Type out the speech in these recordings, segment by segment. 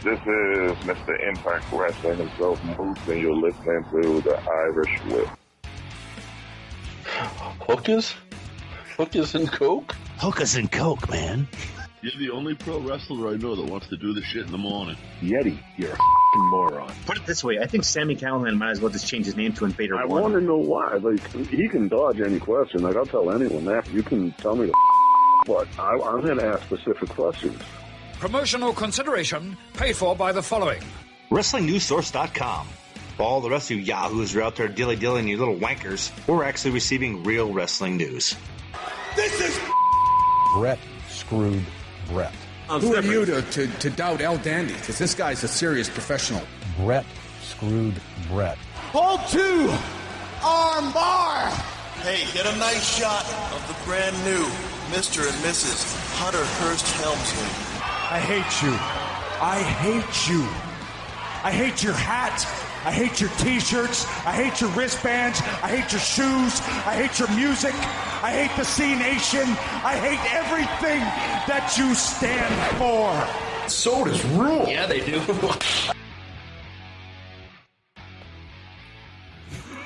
This is Mr. Impact Wrestling himself, Moose, and you're listening to the Irish Whip. Hookers? Hookers and Coke? Hookers and Coke, man. You're the only pro wrestler I know that wants to do this shit in the morning. Yeti, you're a f***ing moron. Put it this way, I think Sami Callihan might as well just change his name to Invader I One. want to know why. Like, he can dodge any question. Like, I'll tell anyone that. You can tell me but I'm going to ask specific questions. Promotional consideration paid for by the following. WrestlingNewsSource.com. For all the rest of you yahoos who are out there dilly-dillying, you little wankers, we're actually receiving real wrestling news. This is Brett screwed Brett. Who are you to doubt El Dandy? Because this guy's a serious professional. Brett screwed Brett. Hold 2! Arm bar! Hey, get a nice shot of the brand new Mr. and Mrs. Hunter Hearst Helmsley. I hate you. I hate you. I hate your hat. I hate your t-shirts. I hate your wristbands. I hate your shoes. I hate your music. I hate the C Nation. I hate everything that you stand for. Sodas rule. Yeah, they do.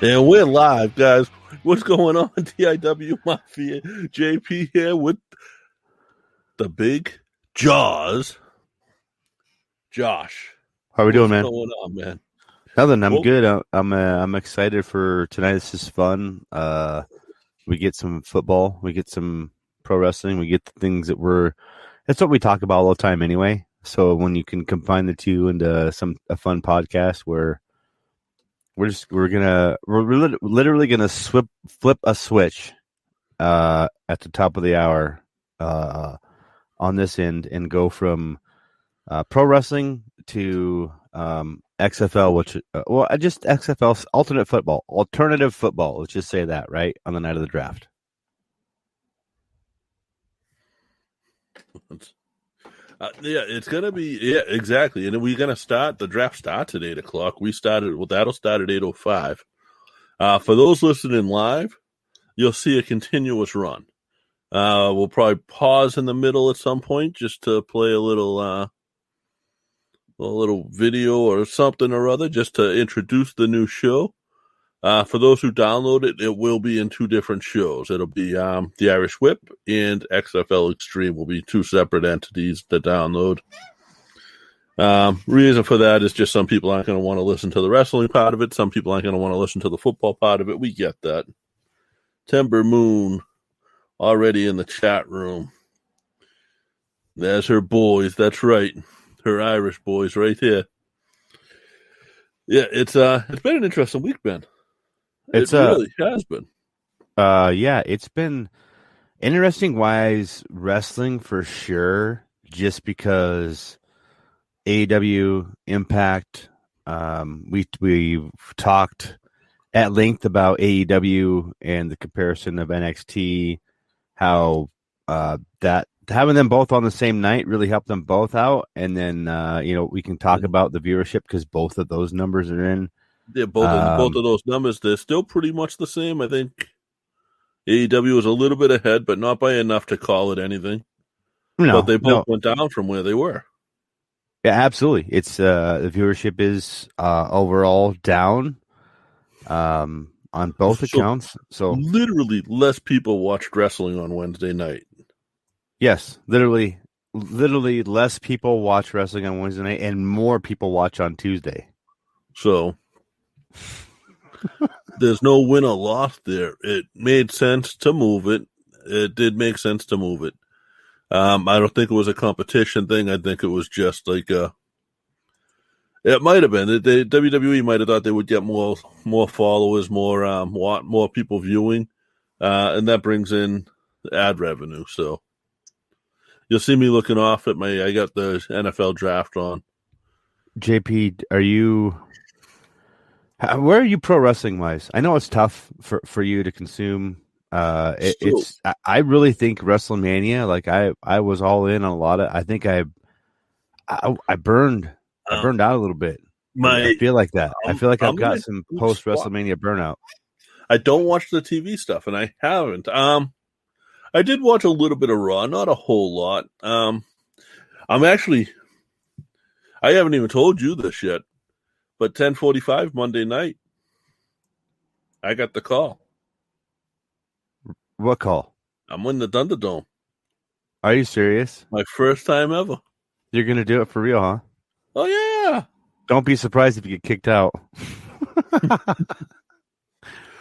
And we're live, guys. What's going on? tAEW Mafia. JP here with the big Jaws. Josh. How are we doing, man? What's going on, man? Nothing. I'm good. I'm excited for tonight. This is fun. We get some football. We get some pro wrestling. We get the things that that's what we talk about all the time anyway. So when you can combine the two into a fun podcast where we're literally gonna flip a switch at the top of the hour on this end and go from pro wrestling to XFL, which just XFL, alternative football. Let's just say that, right, on the night of the draft. Yeah, it's gonna be exactly, and we're gonna start. The draft starts at 8:00. That'll start at 8:05. For those listening live, you'll see a continuous run. We'll probably pause in the middle at some point just to play a little video or something or other, just to introduce the new show. For those who download it, it will be in two different shows. It'll be the Irish Whip and XFL Extreme will be two separate entities to download. Reason for that is just some people aren't going to want to listen to the wrestling part of it. Some people aren't going to want to listen to the football part of it. We get that. Timber Moon already in the chat room. There's her boys. That's right. Her Irish boys right here. Yeah, it's been an interesting week, Ben. It really has been. Yeah, it's been interesting wise wrestling for sure, just because AEW, Impact, we've talked at length about AEW and the comparison of NXT, how that having them both on the same night really helped them both out. And then, we can talk about the viewership because both of those numbers are in. Yeah, both of those numbers, they're still pretty much the same. I think AEW is a little bit ahead, but not by enough to call it anything. But they both went down from where they were. Yeah, absolutely. It's the viewership is overall down on both accounts. So literally less people watched wrestling on Wednesday night. Yes, literally less people watch wrestling on Wednesday night and more people watch on Tuesday. So there's no win or loss there. It made sense to move it. It did make sense to move it. I don't think it was a competition thing. I think it was just like it might have been. The WWE might have thought they would get more followers, more people viewing, and that brings in ad revenue. So you'll see me looking off at I got the NFL draft on. JP, where are you pro wrestling wise? I know it's tough for you to consume. I really think WrestleMania, like I was all in on a lot of. I think I burned out a little bit. I feel like that. I feel like I've got some post WrestleMania burnout. I don't watch the TV stuff, and I haven't. I did watch a little bit of Raw, not a whole lot. I haven't even told you this yet, but 10:45 Monday night, I got the call. What call? I'm in the Thunderdome. Are you serious? My first time ever. You're going to do it for real, huh? Oh, yeah. Don't be surprised if you get kicked out. I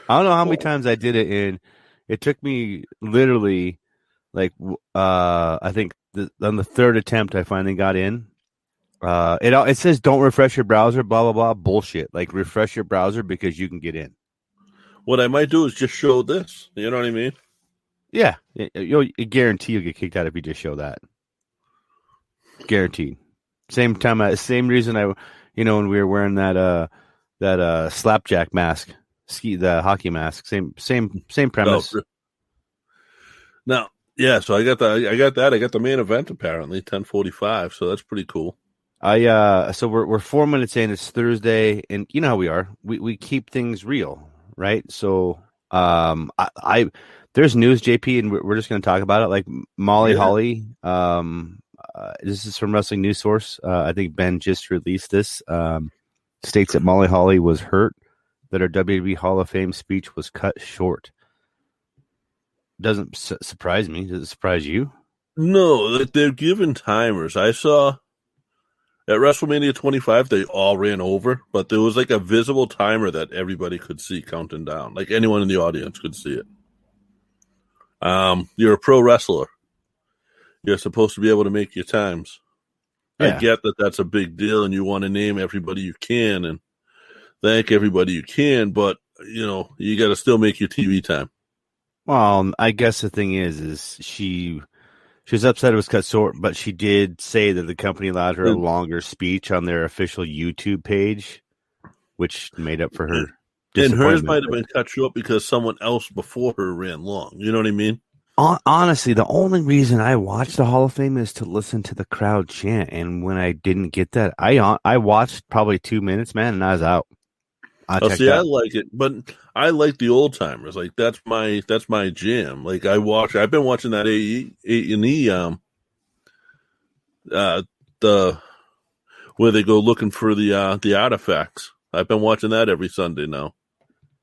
don't know how many times I did it, and it took me literally, like, I think on the third attempt, I finally got in. It says don't refresh your browser, blah, blah, blah. Bullshit. Like, refresh your browser because you can get in. What I might do is just show this. You know what I mean? Yeah. You'll guarantee you'll get kicked out if you just show that. Guaranteed. Same reason when we were wearing that slapjack mask, the hockey mask. Same premise. Now, yeah. So I got that. I got the main event apparently 10:45. So that's pretty cool. So we're 4 minutes in. It's Thursday, and you know how we are. We keep things real, right? So there's news, JP, and we're just going to talk about it. Like Molly Holly. This is from Wrestling News Source. I think Ben just released this. States that Molly Holly was hurt, that her WWE Hall of Fame speech was cut short. Doesn't surprise me. Does it surprise you? No, they're given timers. I saw at WrestleMania 25, they all ran over, but there was like a visible timer that everybody could see counting down. Like anyone in the audience could see it. You're a pro wrestler. You're supposed to be able to make your times. Yeah. I get that that's a big deal, and you want to name everybody you can and thank everybody you can, but, you got to still make your TV time. Well, I guess the thing is she was upset it was cut short, but she did say that the company allowed her a longer speech on their official YouTube page, which made up for her. And hers might have been cut short because someone else before her ran long. You know what I mean? Honestly, the only reason I watched the Hall of Fame is to listen to the crowd chant. And when I didn't get that, I watched probably 2 minutes, man, and I was out. I like it, but I like the old timers. Like that's my jam. Like I've been watching that A&E where they go looking for the artifacts. I've been watching that every Sunday now.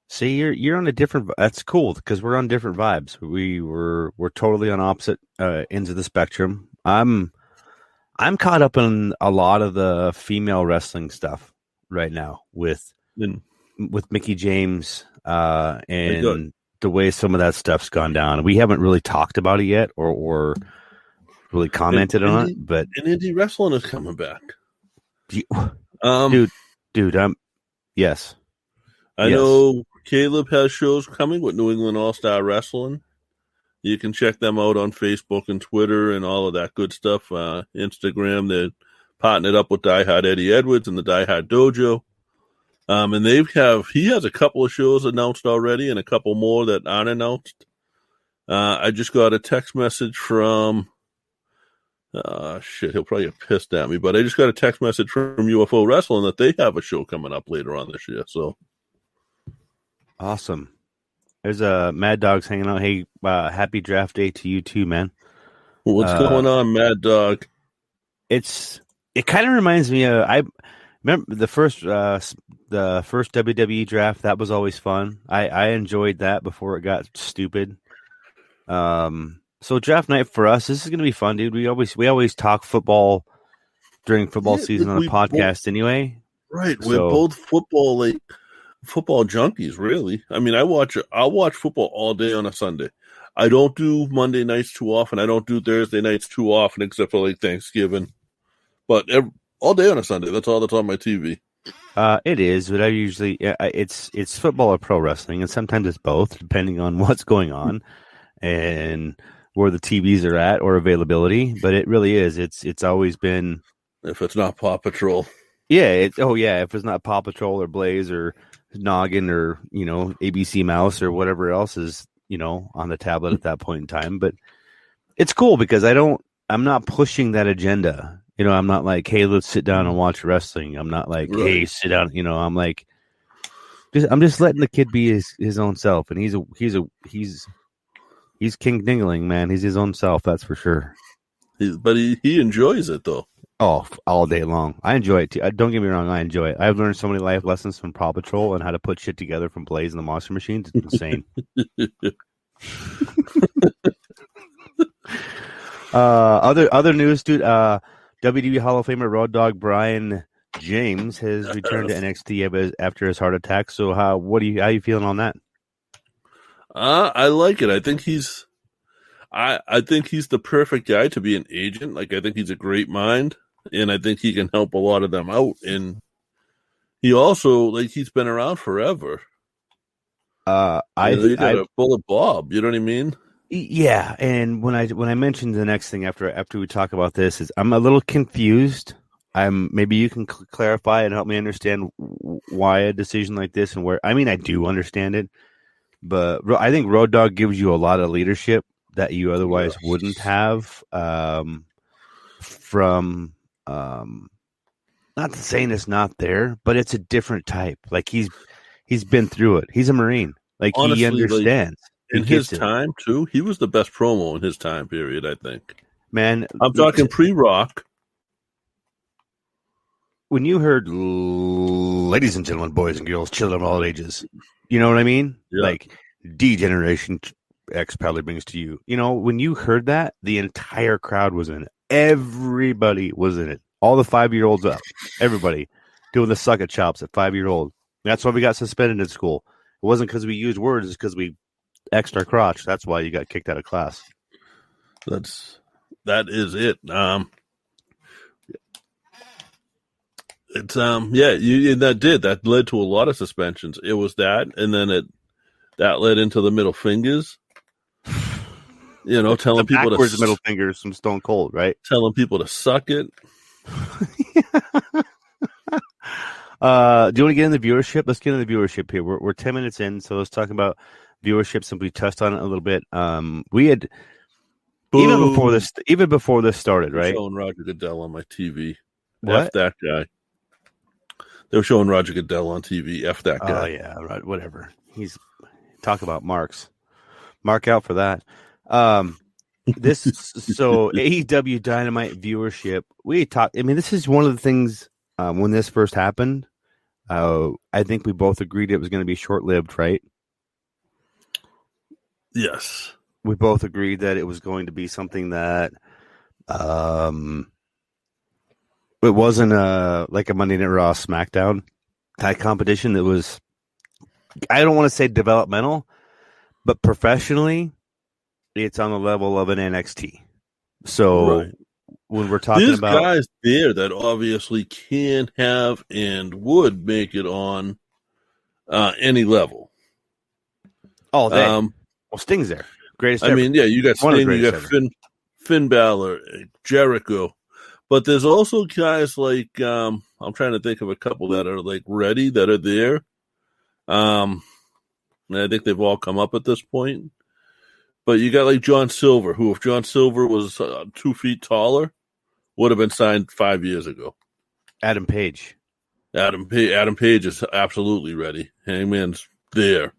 See, you're on a different. That's cool because we're on different vibes. We're totally on opposite ends of the spectrum. I'm caught up in a lot of the female wrestling stuff right now with Mickie James and the way some of that stuff's gone down. We haven't really talked about it yet or really commented on it, but indie wrestling is coming back. Dude, yes. I know Caleb has shows coming with New England All-Star Wrestling. You can check them out on Facebook and Twitter and all of that good stuff. Instagram, they're partnered up with Die Hard Eddie Edwards and the Die Hard Dojo. And he has a couple of shows announced already and a couple more that aren't announced. I just got a text message from he'll probably get pissed at me, but I just got a text message from UFO Wrestling that they have a show coming up later on this year. So awesome. There's Mad Dog's hanging out. Hey, happy draft day to you too, man. What's going on, Mad Dog? It kind of reminds me of I remember the first WWE draft. That was always fun. I enjoyed that before it got stupid. So draft night for us, this is going to be fun, dude. We always talk football during football season on the podcast anyway. Right. We're both football junkies, really. I mean, I'll watch football all day on a Sunday. I don't do Monday nights too often. I don't do Thursday nights too often, except for like Thanksgiving. But all day on a Sunday, that's all that's on my TV. It is, but I usually it's football or pro wrestling, and sometimes it's both, depending on what's going on and where the TVs are at or availability. But it really is. It's always been. If it's not Paw Patrol. Yeah. If it's not Paw Patrol or Blaze or Noggin or ABC Mouse or whatever else is on the tablet at that point in time. But it's cool because I'm not pushing that agenda. I'm not like, hey, let's sit down and watch wrestling. I'm not like, hey, sit down. I'm like, I'm just letting the kid be his own self, and he's King Dingling, man. He's his own self, that's for sure. But he enjoys it though. Oh, all day long. I enjoy it too. Don't get me wrong, I enjoy it. I've learned so many life lessons from Paw Patrol and how to put shit together from Blaze and the Monster Machines. It's insane. Other news, dude. WWE Hall of Famer Road Dogg Brian James has returned to NXT after his heart attack. So how you feeling on that? I like it. I think he's the perfect guy to be an agent. Like, I think he's a great mind, and I think he can help a lot of them out. And he also, he's been around forever. You got a bullet Bob. You know what I mean? Yeah. And when I mentioned the next thing after we talk about this is I'm a little confused. Maybe you can clarify and help me understand why a decision like this and where. I mean, I do understand it, but I think Road Dogg gives you a lot of leadership that you otherwise wouldn't have. From not saying it's not there, but it's a different type. Like he's been through it. He's a Marine. Like, honestly, he understands. In his time too, he was the best promo in his time period. I think. Man, I'm talking pre-Rock. When you heard, ladies and gentlemen, boys and girls, children of all ages, you know what I mean? Yeah. Like, D-Generation X probably brings to you. You know, when you heard that, the entire crowd was in it. Everybody was in it. All the 5-year-olds up. Everybody doing the suck at chops at 5-year-old. That's why we got suspended in school. It wasn't because we used words. It's because we X'd our crotch. That's why you got kicked out of class. That is it. That led to a lot of suspensions. It was that, and then that led into the middle fingers. You know, telling people to middle fingers from Stone Cold, right? Telling people to suck it. Do you want to get into viewership? Let's get into the viewership here. We're 10 minutes in, so let's talk about viewership. Since we touched on it a little bit, we had even before this started, right? Showing Roger Goodell on my TV. What? F that guy. They were showing Roger Goodell on TV. F that guy. Oh yeah, right. Whatever. He's talk about marks. Mark out for that. So AEW Dynamite viewership. This is one of the things when this first happened. I think we both agreed it was going to be short-lived, right? Yes. We both agreed that it was going to be something that it wasn't like a Monday Night Raw SmackDown type competition. That was, I don't want to say developmental, but professionally, it's on the level of an NXT. So when we're talking about guys there that obviously can have and would make it on any level. Oh, well, Sting's there. Greatest ever. You got Sting, you got Finn Balor, Jericho. But there's also guys like, I'm trying to think of a couple that are ready, that are there. And I think they've all come up at this point. But you got John Silver, who, if John Silver was 2 feet taller, would have been signed 5 years ago. Adam Page. Adam Page is absolutely ready. Hangman's there.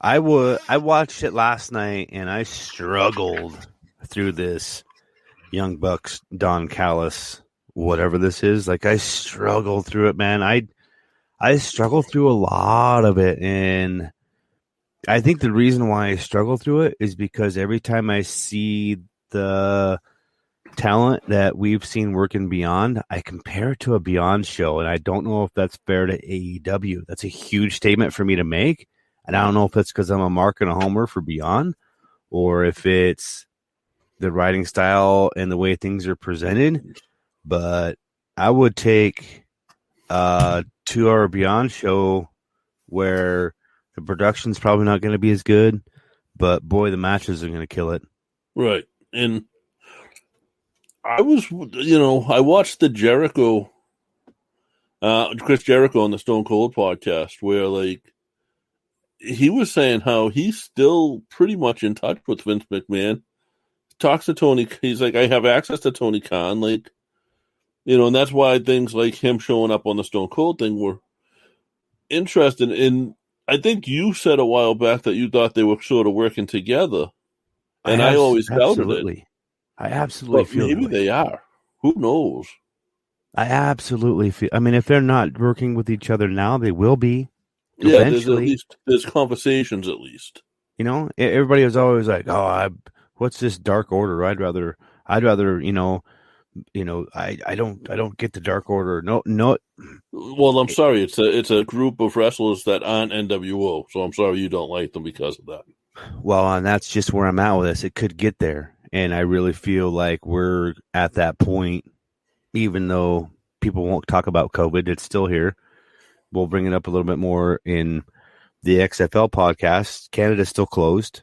I watched it last night, and I struggled through this Young Bucks, Don Callis, whatever this is. I struggled through it, man. I struggled through a lot of it, and I think the reason why I struggle through it is because every time I see the talent that we've seen working Beyond, I compare it to a Beyond show, and I don't know if that's fair to AEW. That's a huge statement for me to make, and I don't know if it's because I'm a mark and a homer for Beyond, or if it's the writing style and the way things are presented. But I would take a 2-hour Beyond show where the production's probably not going to be as good, but boy, the matches are going to kill it. Right. And I watched the Jericho, Chris Jericho on the Stone Cold podcast, where he was saying how he's still pretty much in touch with Vince McMahon. Talks to Tony. He's like, I have access to Tony Khan, and that's why things like him showing up on the Stone Cold thing were interesting. And I think you said a while back that you thought they were sort of working together, and I always doubted it. I absolutely feel maybe they are. Who knows? I absolutely feel. I mean, if they're not working with each other now, they will be. Yeah, Eventually. there's conversations at least. You know, everybody was always like, "Oh, what's this Dark Order? I'd rather, I don't get the Dark Order. No. Well, I'm sorry. It's a group of wrestlers that aren't NWO, so I'm sorry you don't like them because of that. Well, and that's just where I'm at with this. It could get there, and I really feel like we're at that point. Even though people won't talk about COVID, it's still here. We'll bring it up a little bit more in the XFL podcast. Canada's still closed.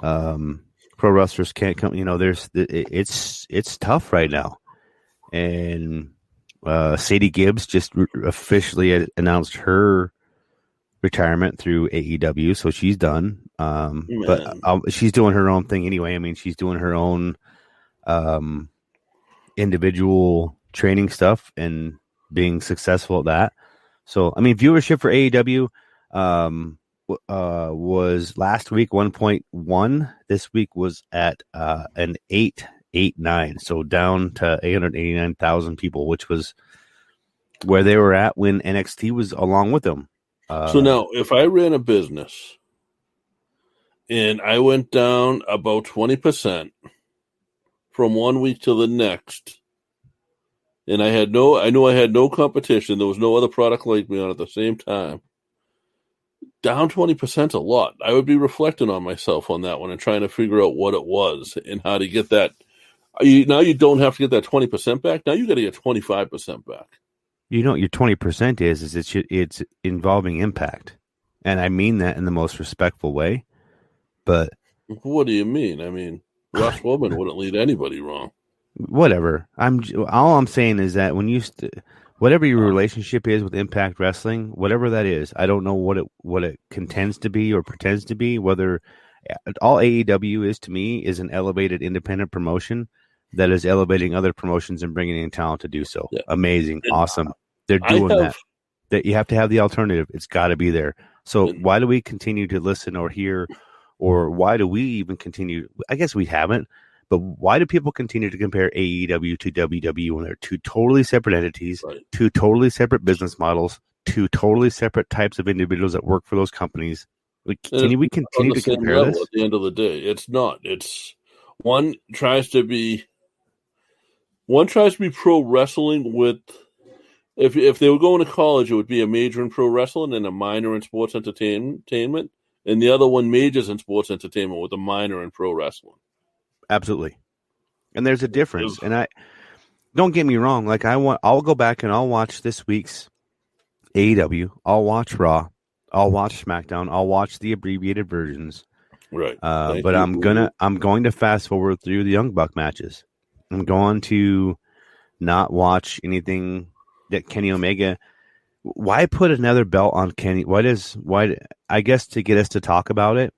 Pro wrestlers can't come. You know, it's tough right now. And Sadie Gibbs just officially announced her retirement through AEW, so she's done. But she's doing her own thing anyway. I mean, she's doing her own individual training stuff and being successful at that. So, I mean, viewership for AEW was last week 1.1. This week was at an 889, so down to 889,000 people, which was where they were at when NXT was along with them. So now, if I ran a business and I went down about 20% from 1 week to the next, and I knew I had no competition, there was no other product like me on at the same time, down 20% a lot. I would be reflecting on myself on that one and trying to figure out what it was and how to get that. Now you don't have to get that 20% back. Now you got to get 25% back. You know what your 20% is it's involving Impact. And I mean that in the most respectful way. But what do you mean? I mean, Ross Woman wouldn't lead anybody wrong. Whatever. All I'm saying is that when whatever your relationship is with Impact Wrestling, whatever that is, I don't know what it contends to be or pretends to be. Whether all AEW is to me is an elevated independent promotion that is elevating other promotions and bringing in talent to do so. Yeah. Amazing, awesome. They're doing that. That you have to have the alternative. It's got to be there. So why do we continue to listen or hear, or why do we even continue? I guess we haven't. But why do people continue to compare AEW to WWE when they're two totally separate entities, right, two totally separate business models, two totally separate types of individuals that work for those companies? Can we continue to compare this? At the end of the day, it's not. It's one tries to be pro wrestling with. If they were going to college, it would be a major in pro wrestling and a minor in sports entertainment, and the other one majors in sports entertainment with a minor in pro wrestling. Absolutely. And there's a difference. And I don't get me wrong, like I'll go back and I'll watch this week's AEW, I'll watch Raw, I'll watch SmackDown, I'll watch the abbreviated versions. Right. But I'm going to fast forward through the Young Buck matches. I'm going to not watch anything that Kenny Omega. Why put another belt on Kenny? Why I guess to get us to talk about it.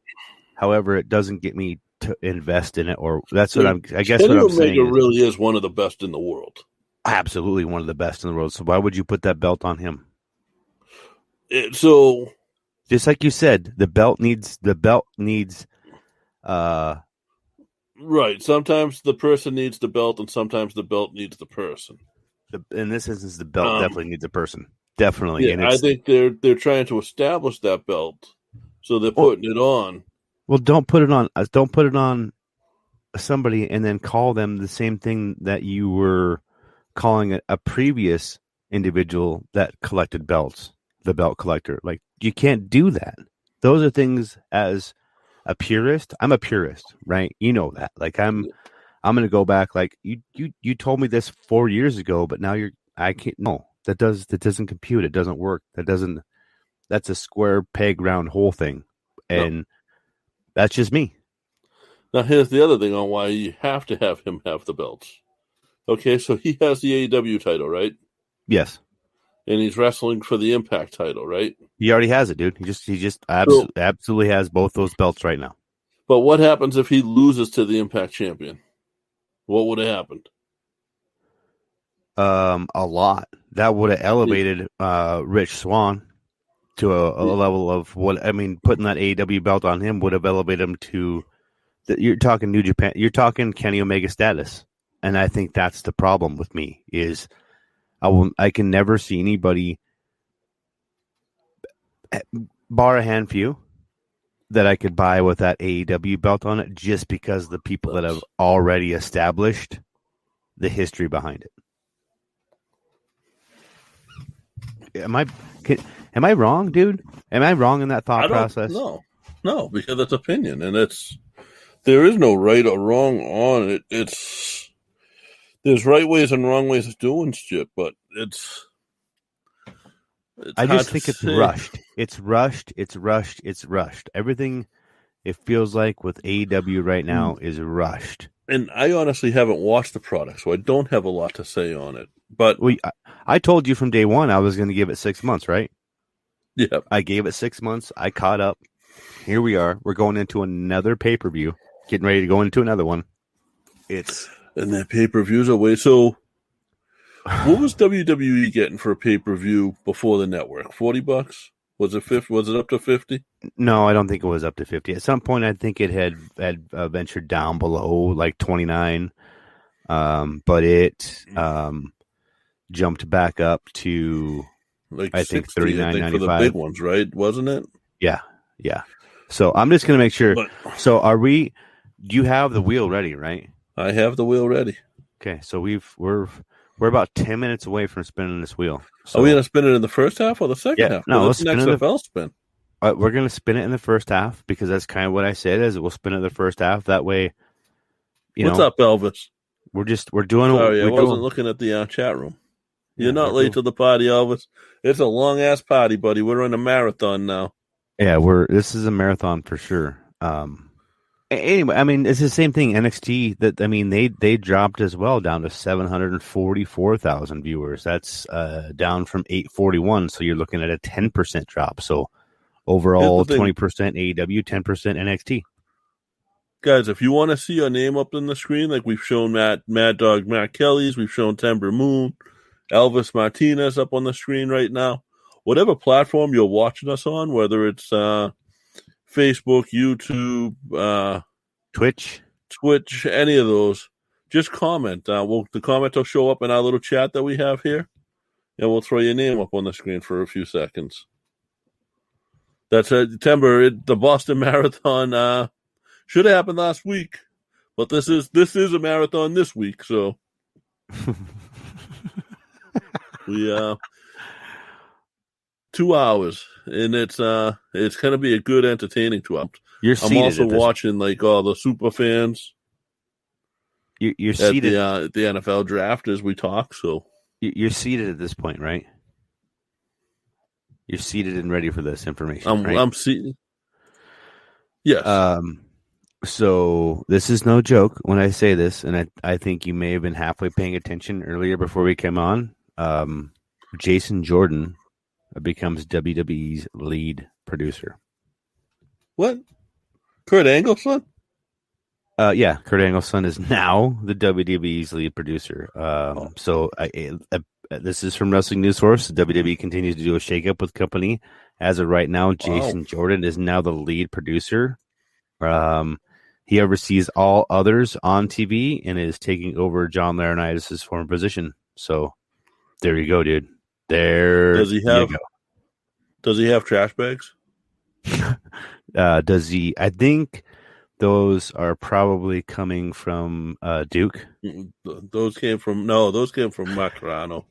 However, it doesn't get me to invest in it, or that's what I guess Kenny what I'm Omega saying really is one of the best in the world. Absolutely one of the best in the world. So why would you put that belt on him? So just like you said, the belt needs right. Sometimes the person needs the belt, and sometimes the belt needs the person. In this instance, the belt definitely needs a person. Definitely. Yeah, I think they're trying to establish that belt, so they're putting it on. Well, don't put it on. Don't put it on somebody and then call them the same thing that you were calling a previous individual that collected belts, the belt collector. Like, you can't do that. Those are things as a purist. I'm a purist, right? You know that. Like, I'm going to go back. Like, you told me this 4 years ago, but now I can't. No, that doesn't compute. It doesn't work. That's a square peg round hole thing, and. No. That's just me. Now, here's the other thing on why you have to have him have the belts. Okay, so he has the AEW title, right? Yes. And he's wrestling for the Impact title, right? He already has it, dude. He just absolutely has both those belts right now. But what happens if he loses to the Impact champion? What would have happened? A lot. That would have elevated Rich Swann to a level of putting that AEW belt on him would have elevated him to you're talking New Japan, you're talking Kenny Omega status. And I think that's the problem with me is I can never see anybody, bar a handful, that I could buy with that AEW belt on it, just because the people that have already established the history behind it. Am I wrong, dude? Am I wrong in that thought process? No, because it's opinion, and there is no right or wrong on it. There's right ways and wrong ways of doing shit, but it's I just think it's rushed. It's rushed. Everything it feels like with AEW right now is rushed. And I honestly haven't watched the product, so I don't have a lot to say on it. But I told you from day one I was going to give it 6 months, right? Yeah. I gave it 6 months. I caught up. Here we are. We're going into another pay-per-view. Getting ready to go into another one. And that pay-per-view's away. So what was WWE getting for a pay-per-view before the network? $40? Was it 50? Was it up to 50? No, I don't think it was up to 50. At some point, I think it had ventured down below like 29. But it jumped back up to I think 39.95 for the big ones, right? Wasn't it? Yeah. So I'm just going to make sure. So do you have the wheel ready, right? I have the wheel ready. Okay, so we're about 10 minutes away from spinning this wheel. So, are we going to spin it in the first half or the second half? No, let's spin it. Spin. We're going to spin it in the first half because that's kind of what I said. Is we'll spin it in the first half. That way, what's up, Elvis? We're doing. Sorry, I wasn't looking at the chat room. You're not late to the party, Elvis. It's a long ass party, buddy. We're in a marathon now. Yeah, this is a marathon for sure. Anyway, I mean, it's the same thing. NXT, they dropped as well down to 744,000 viewers. That's down from 841. So you're looking at a 10% drop. So overall, 20% AEW, 10% NXT. Guys, if you want to see your name up in the screen, like we've shown Mad Dog Matt Kelly's, we've shown Timber Moon, Elvis Martinez up on the screen right now. Whatever platform you're watching us on, whether it's Facebook, YouTube, Twitch, any of those, just comment. The comment will show up in our little chat that we have here, and we'll throw your name up on the screen for a few seconds. That's September. The Boston Marathon should have happened last week, but this is a marathon this week. So we 2 hours, and it's going to be a good, entertaining 2 hours. I'm also watching like all the super fans. You're seated at the NFL draft as we talk. So you're seated at this point, right? You're seated and ready for this information. I'm seated. Yes. So this is no joke when I say this, and I think you may have been halfway paying attention earlier before we came on. Jason Jordan becomes WWE's lead producer. What? Kurt Angle's son? Yeah, Kurt Angle's son is now the WWE's lead producer. So this is from Wrestling News Source. WWE continues to do a shakeup with company. As of right now, Jason Jordan is now the lead producer. He oversees all others on TV and is taking over John Laurinaitis' former position. So there you go, dude. Does he have trash bags? Does he? I think those are probably coming from Duke. Those came from Macarano.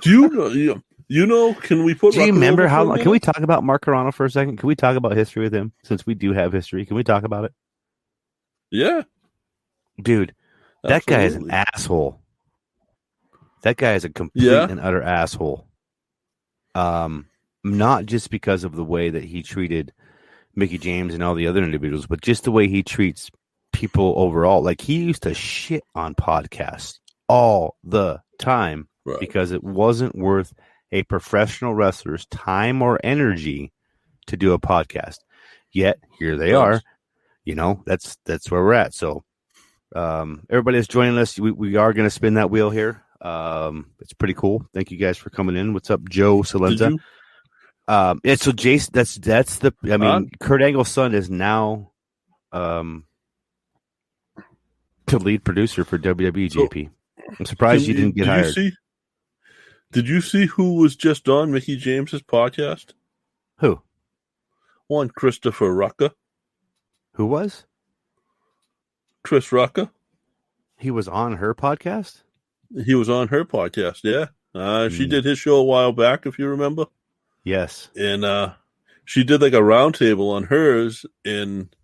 Do you know? Can we put? Do you remember how long? Can we talk about Mark Carano for a second? Can we talk about history with him? Since we do have history, can we talk about it? Yeah, dude, that guy is an asshole. That guy is a complete and utter asshole. Not just because of the way that he treated Mickey James and all the other individuals, but just the way he treats people overall. Like, he used to shit on podcasts all the time because it wasn't worth a professional wrestler's time or energy to do a podcast. Yet here they are. You know, that's where we're at. So everybody that's joining us, we are going to spin that wheel here. It's pretty cool. Thank you guys for coming in. What's up, Joe Salenza? So Jason, that's the. I mean, Kurt Angle's son is now the lead producer for WWE. JP. I'm surprised you didn't get hired. Did you see who was just on Mickey James's podcast? Who? One Christopher Rucker. Who was? Chris Rucker. He was on her podcast? He was on her podcast, yeah. She did his show a while back, if you remember. Yes. And she did like a roundtable on hers and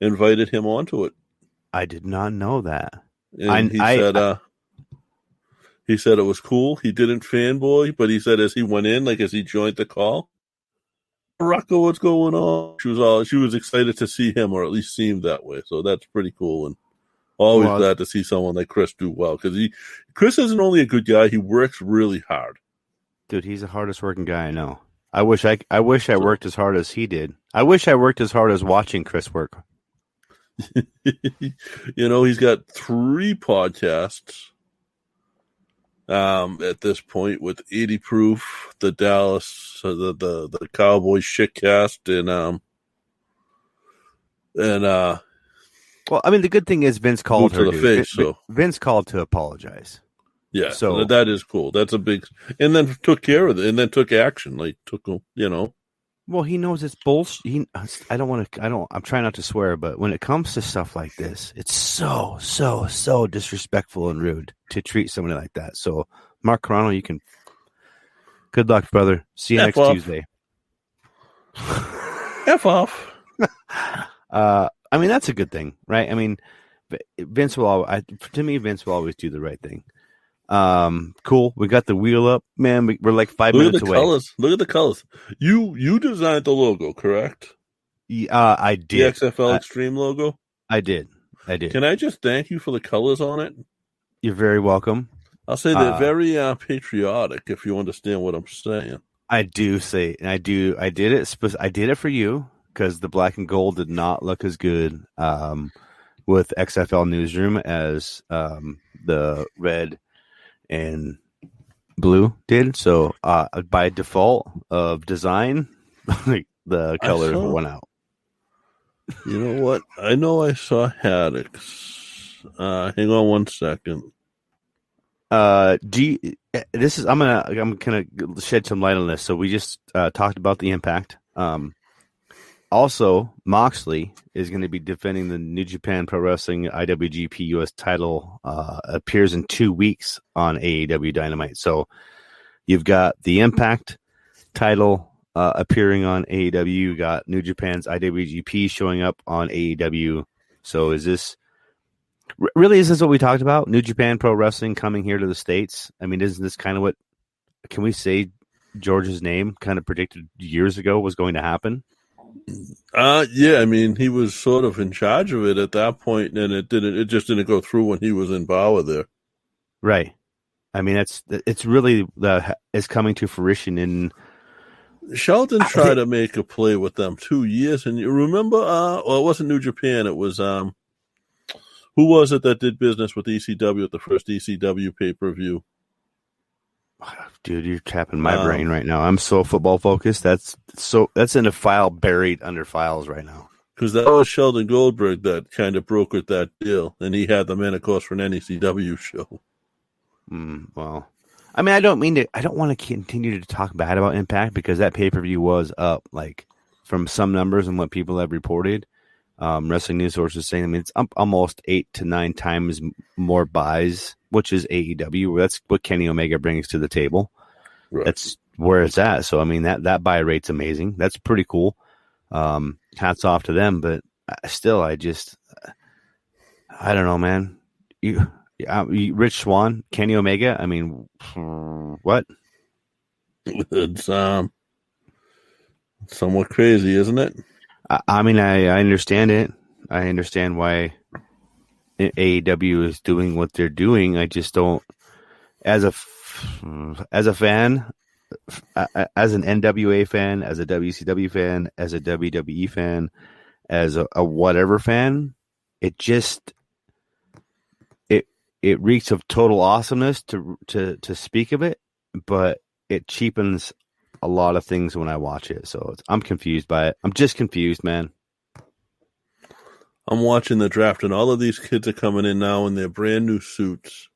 invited him onto it. I did not know that. And he said it was cool. He didn't fanboy, but he said as he went in, like as he joined the call, Rocco, what's going on? She was excited to see him, or at least seemed that way. So that's pretty cool, and always glad to see someone like Chris do well, because Chris isn't only a good guy; he works really hard. Dude, he's the hardest working guy I know. I wish I worked as hard as he did. I wish I worked as hard as watching Chris work. He's got 3 podcasts. At this point, with 80 Proof, the Dallas, the Cowboys Shitcast, well, I mean, the good thing is Vince called her. Vince called to apologize. Yeah, so that is cool. That's a big, and then took care of it, and then took action. Like Well, he knows it's bullshit. I'm trying not to swear, but when it comes to stuff like this, it's so disrespectful and rude to treat somebody like that. So, Mark Carano, good luck, brother. See you next Tuesday. F off. I mean, that's a good thing, right? I mean, Vince will always do the right thing. Cool. We got the wheel up, man. We're like 5 minutes away. Look at the colors. You designed the logo, correct? I did. The XFL Extreme logo. I did. Can I just thank you for the colors on it? You're very welcome. I'll say they're very patriotic, if you understand what I'm saying. I do say, and I did it. I did it for you because the black and gold did not look as good with XFL Newsroom as the red and blue did. So by default of design, the colors went out. You know what? I know I saw Haddix. Hang on one second. I'm gonna shed some light on this. So we just talked about the Impact. Also, Moxley is going to be defending the New Japan Pro Wrestling IWGP US title. Appears in 2 weeks on AEW Dynamite. So you've got the Impact title appearing on AEW. You got New Japan's IWGP showing up on AEW. So is this what we talked about? New Japan Pro Wrestling coming here to the States? I mean, isn't this kind of what, can we say George's name kind of predicted years ago was going to happen? Yeah, I mean, he was sort of in charge of it at that point, and it just didn't go through when he was in Bauer there. Right. I mean, it's really it's coming to fruition in. Sheldon tried to make a play with them 2 years, and you remember, it wasn't New Japan, it was, who was it that did business with ECW at the first ECW pay-per-view? Dude, you're tapping my brain right now. I'm so football focused. That's in a file buried under files right now. Because that was Sheldon Goldberg that kind of brokered that deal, and he had them in, of course, for an NECW show. Well, I mean, I don't want to continue to talk bad about Impact because that pay-per-view was up, like, from some numbers and what people have reported. Wrestling News Sources saying, I mean, it's up almost 8 to 9 times more buys, which is AEW. That's what Kenny Omega brings to the table. Right. That's where it's at. So, I mean, that buy rate's amazing. That's pretty cool. Hats off to them. But still, I don't know, man. Rich Swann, Kenny Omega. I mean, what? It's somewhat crazy, isn't it? I mean, I understand it. I understand why AEW is doing what they're doing. I just don't, as a fan, as an NWA fan, as a WCW fan, as a WWE fan, as a whatever fan, it reeks of total awesomeness to speak of it, but it cheapens a lot of things when I watch it. So I'm confused by it. I'm just confused, man. I'm watching the draft, and all of these kids are coming in now in their brand new suits.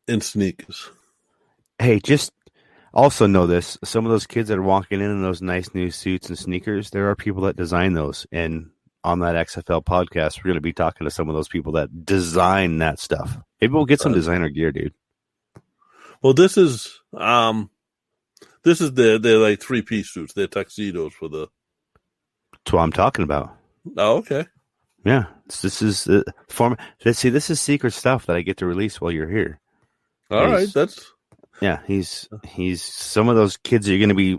in sneakers. Hey, just also know this. Some of those kids that are walking in those nice new suits and sneakers, there are people that design those. And on that XFL podcast, we're going to be talking to some of those people that design that stuff. Maybe we'll get some designer gear, dude. Well, this is their like 3-piece suits. They're tuxedos for the. That's what I'm talking about. Oh, okay. Yeah, this is form. See, this is secret stuff that I get to release while you're here. All right, that's. Yeah, he's some of those kids you're going to be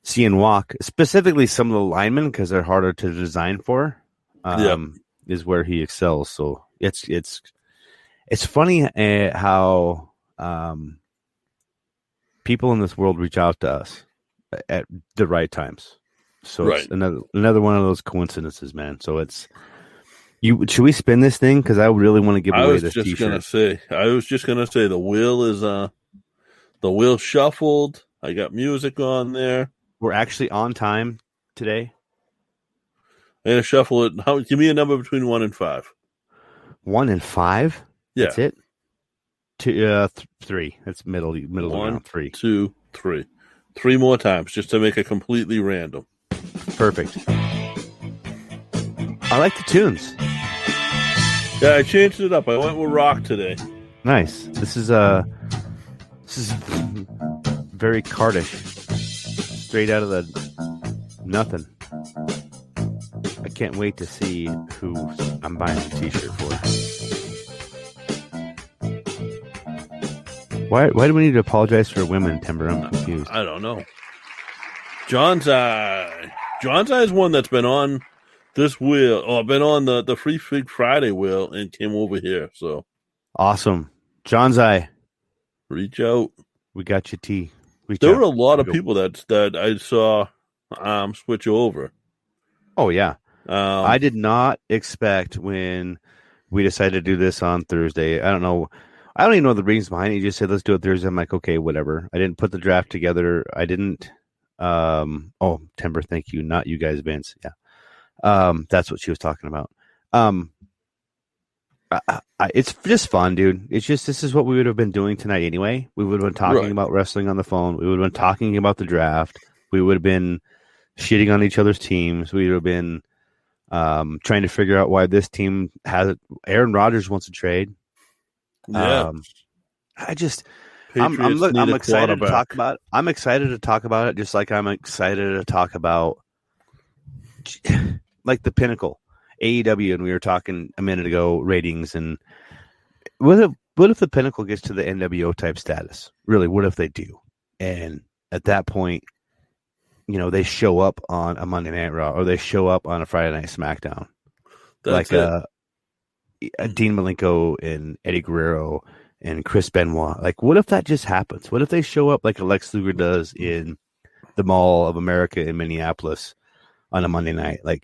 seeing walk, specifically some of the linemen because they're harder to design for. Is where he excels. So it's funny how people in this world reach out to us at the right times. So it's another one of those coincidences, man. So it's. Should we spin this thing? Because I really want to give away this T-shirt. I was just gonna say the wheel shuffled. I got music on there. We're actually on time today. I'm gonna shuffle it. Give me a number between 1 and 5. 1 and 5? Yeah, that's it. 2, 3. That's middle. 1, 3, 2, 3. 3 more times just to make it completely random. Perfect. I like the tunes. Yeah, I changed it up. I went with rock today. Nice. This is very cardish. Straight out of the nothing. I can't wait to see who I'm buying a T-shirt for. Why do we need to apologize for women, Timber? I'm confused. I don't know. John's Eye is one that's been on this wheel, or been on the Free Fig Friday wheel and came over here. So awesome. John's Eye. Reach out. We got you, T. There were a lot of people that I saw switch over. Oh, yeah. I did not expect when we decided to do this on Thursday. I don't know. I don't even know the reasons behind it. You just said, let's do it Thursday. I'm like, okay, whatever. I didn't put the draft together. I didn't. Timber, thank you. Not you guys, Vince. Yeah. That's what she was talking about. It's just fun, dude. It's just, this is what we would have been doing tonight anyway. We would have been talking about wrestling on the phone. We would have been talking about the draft. We would have been shitting on each other's teams. We would have been trying to figure out why this team has it. Aaron Rodgers wants to trade. Yeah. I'm excited to talk about it. I'm excited to talk about it, just like I'm excited to talk about like the Pinnacle, AEW, and we were talking a minute ago ratings, and what if the Pinnacle gets to the NWO type status? Really, what if they do? And at that point, they show up on a Monday Night Raw, or they show up on a Friday Night SmackDown, That's like a Dean Malenko and Eddie Guerrero and Chris Benoit. Like, what if that just happens? What if they show up like Lex Luger does in the Mall of America in Minneapolis on a Monday night? Like,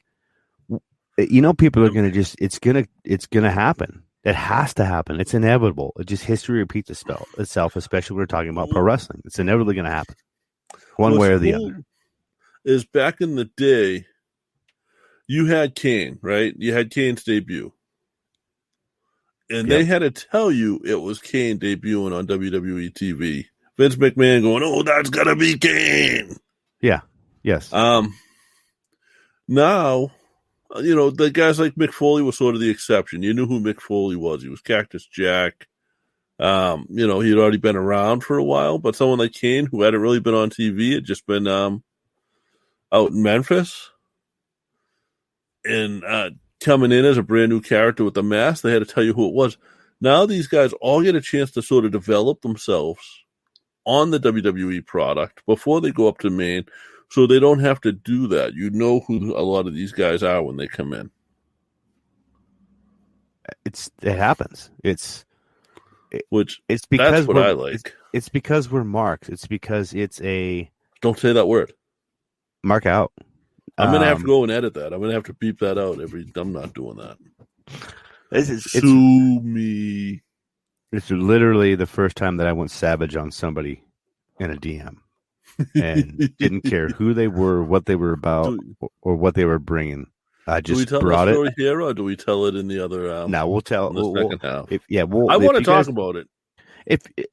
people are going to just, it's going to happen. It has to happen. It's inevitable. It just, history repeats itself, especially when we're talking about pro wrestling. It's inevitably going to happen one way or the other. Is back in the day, you had Kane, right? You had Kane's debut. And they had to tell you it was Kane debuting on WWE TV. Vince McMahon going, "Oh, that's gotta be Kane." Yeah. Yes. Now, the guys like Mick Foley was sort of the exception. You knew who Mick Foley was. He was Cactus Jack. He'd already been around for a while, but someone like Kane, who hadn't really been on TV, had just been out in Memphis. And coming in as a brand new character with the mask, they had to tell you who it was. Now these guys all get a chance to sort of develop themselves on the WWE product before they go up to main, so they don't have to do that. You know who a lot of these guys are when they come in. It happens. It's because that's what I like. It's because we're marked. It's because it's a. Don't say that word. Mark out. I'm gonna have to go and edit that. I'm gonna have to beep that out I'm not doing that. Sue me. It's literally the first time that I went savage on somebody in a DM and didn't care who they were, what they were about, or what they were bringing. I just do we tell brought that story it here, or do we tell it in the other? Now we'll tell in the second half. I want to talk about it.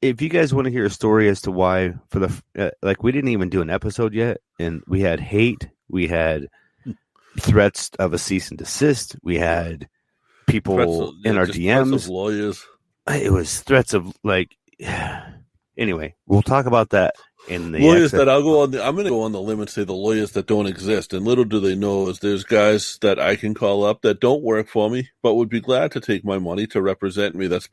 If you guys want to hear a story as to why, for the like, we didn't even do an episode yet, and we had hate, we had threats of a cease and desist, we had people in our DMs, lawyers. It was threats of like. Anyway, we'll talk about that in the lawyers that I'm going to go on the limb and say the lawyers that don't exist. And little do they know is there's guys that I can call up that don't work for me, but would be glad to take my money to represent me, that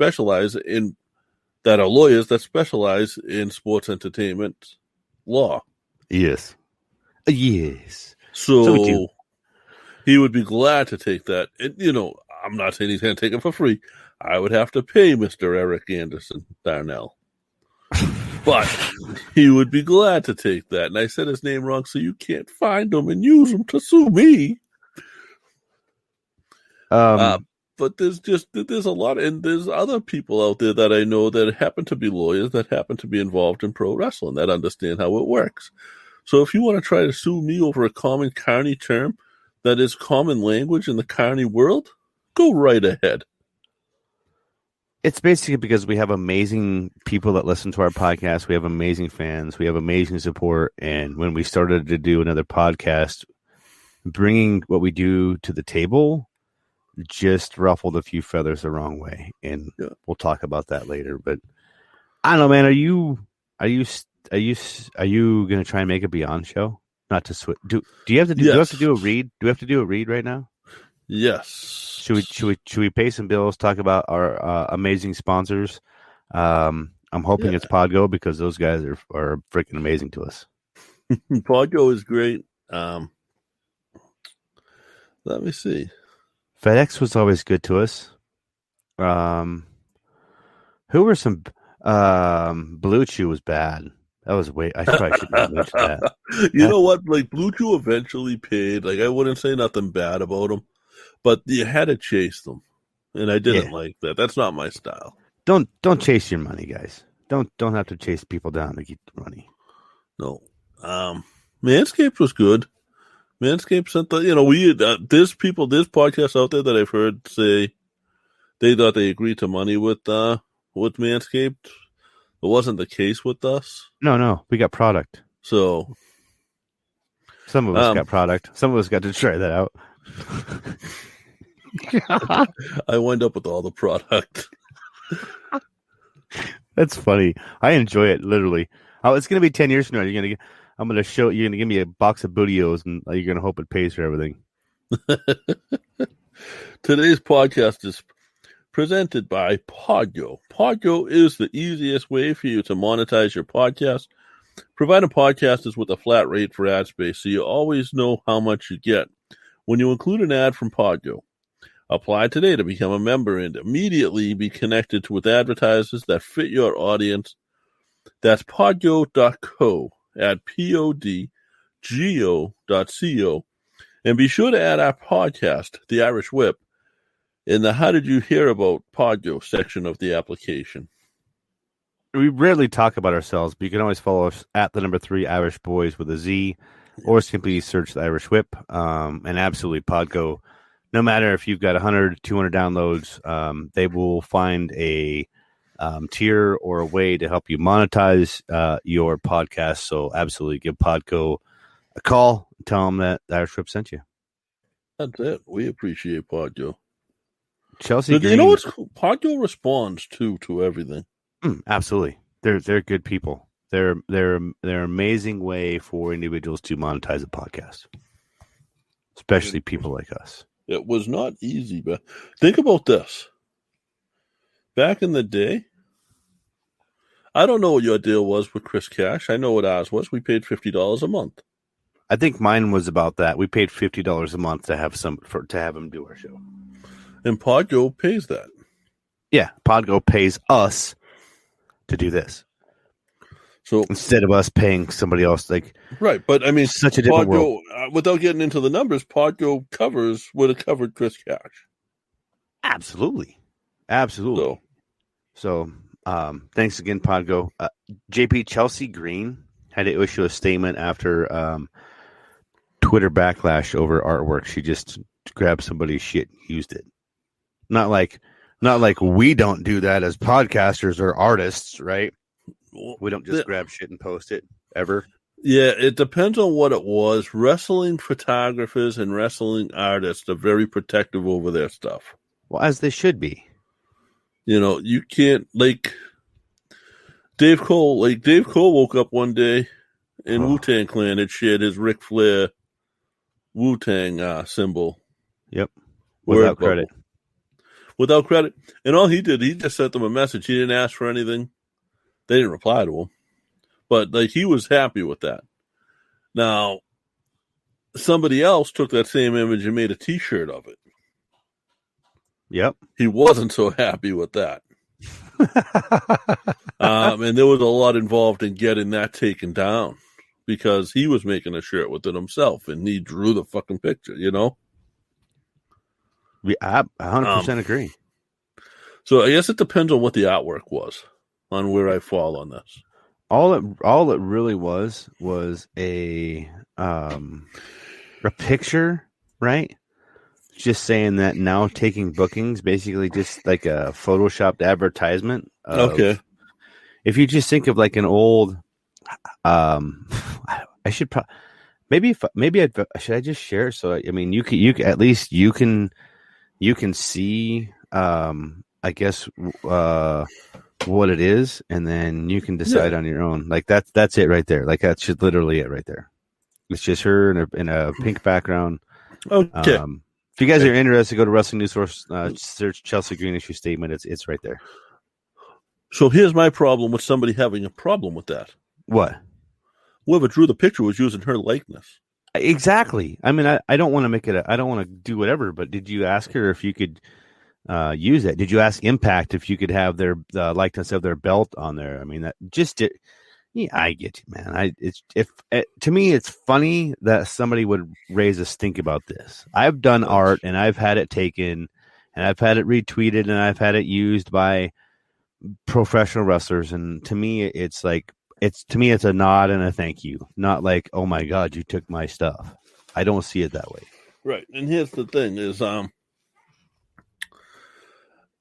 are lawyers that specialize in sports entertainment law. Yes. So he would be glad to take that. And, I'm not saying he's going to take it for free. I would have to pay Mr. Eric Anderson Darnell. But he would be glad to take that. And I said his name wrong, so you can't find him and use him to sue me. But there's a lot, and there's other people out there that I know that happen to be lawyers, that happen to be involved in pro wrestling, that understand how it works. So if you want to try to sue me over a common carny term that is common language in the carny world, go right ahead. It's basically because we have amazing people that listen to our podcast. We have amazing fans. We have amazing support. And when we started to do another podcast, bringing what we do to the table just ruffled a few feathers the wrong way. And we'll talk about that later. But I don't know, man. Are you going to try and make a Beyond show? Not to switch. Do you have to do? Yes. Do we have to do a read? Do we have to do a read right now? Yes. Should we pay some bills? Talk about our amazing sponsors. I'm hoping it's Podgo because those guys are freaking amazing to us. Podgo is great. Let me see. FedEx was always good to us. Who were some? Blue Chew was bad. That was I probably shouldn't have mentioned that. You know what? Like Blue Chew eventually paid. Like I wouldn't say nothing bad about them. But you had to chase them, and I didn't like that. That's not my style. Don't chase your money, guys. Don't have to chase people down to get the money. No. Manscaped was good. Manscaped sent there's podcasts out there that I've heard say they thought they agreed to money with Manscaped. It wasn't the case with us. No, we got product. So some of us got product. Some of us got to try that out. I wind up with all the product. That's funny. I enjoy it literally. It's going to be 10 years from now. You're going to give me a box of Bootios, and you're going to hope it pays for everything. Today's podcast is presented by Podgo. Podgo is the easiest way for you to monetize your podcast, providing podcasters with a flat rate for ad space, so you always know how much you get when you include an ad from Podgo. Apply today to become a member and immediately be connected with advertisers that fit your audience. That's podgo.co at podgo.co. And be sure to add our podcast, The Irish Whip, in the How Did You Hear About Podgo section of the application. We rarely talk about ourselves, but you can always follow us at the number 3 Irish Boys with a Z, or simply search the Irish Whip. And absolutely, Podgo, no matter if you've got 100, 200 downloads, they will find a tier or a way to help you monetize your podcast. So absolutely give Podgo a call and tell them that the Irish Whip sent you. That's it. We appreciate Podgo. Chelsea Green. You know what's cool? Podgo responds to everything. Absolutely. They're good people. They're an amazing way for individuals to monetize a podcast, especially people like us. It was not easy, but think about this. Back in the day, I don't know what your deal was with Chris Cash. I know what ours was. We paid $50 a month. I think mine was about that. We paid $50 a month to have him do our show. And Podgo pays that. Yeah, Podgo pays us to do this. So instead of us paying somebody else, right? But I mean, such a different world. Without getting into the numbers, Podgo would have covered Chris Cash. Absolutely. So thanks again, Podgo. JP, Chelsea Green had to issue a statement after Twitter backlash over artwork. She just grabbed somebody's shit and used it. Not like we don't do that as podcasters or artists, right? We don't just grab shit and post it ever. Yeah, it depends on what it was. Wrestling photographers and wrestling artists are very protective over their stuff. Well, as they should be. You can't, like Dave Cole. Like Dave Cole woke up one day and Wu-Tang Clan had shared his Ric Flair Wu-Tang symbol. Yep. Without credit. Without credit. And all he did, he just sent them a message. He didn't ask for anything. They didn't reply to him. But he was happy with that. Now, somebody else took that same image and made a T-shirt of it. Yep. He wasn't so happy with that. And there was a lot involved in getting that taken down because he was making a shirt with it himself and he drew the fucking picture, I 100% agree. So I guess it depends on what the artwork was, on where I fall on this. All it really was a picture, right? Just saying that now taking bookings, basically just like a photoshopped advertisement. Okay. If you just think of like an old, I should should I just share? So I mean, you can at least you can see, I guess, what it is, and then you can decide on your own. Like that's it right there. Like that's just literally it right there. It's just her in a pink background. Okay. If you guys are interested, go to Wrestling News Source, search Chelsea Green issue statement. It's right there. So here's my problem with somebody having a problem with that. What? Whoever drew the picture was using her likeness. Exactly. I mean, I don't want to make it. I don't want to do whatever. But did you ask her if you could use it? Did you ask Impact if you could have their likeness of their belt on there? I mean, that just it. Yeah, I get you, man. To me, it's funny that somebody would raise a stink about this. I've done art and I've had it taken, and I've had it retweeted, and I've had it used by professional wrestlers. And to me, it's like it's a nod and a thank you, not like, oh my God, you took my stuff. I don't see it that way. Right. And here's the thing: is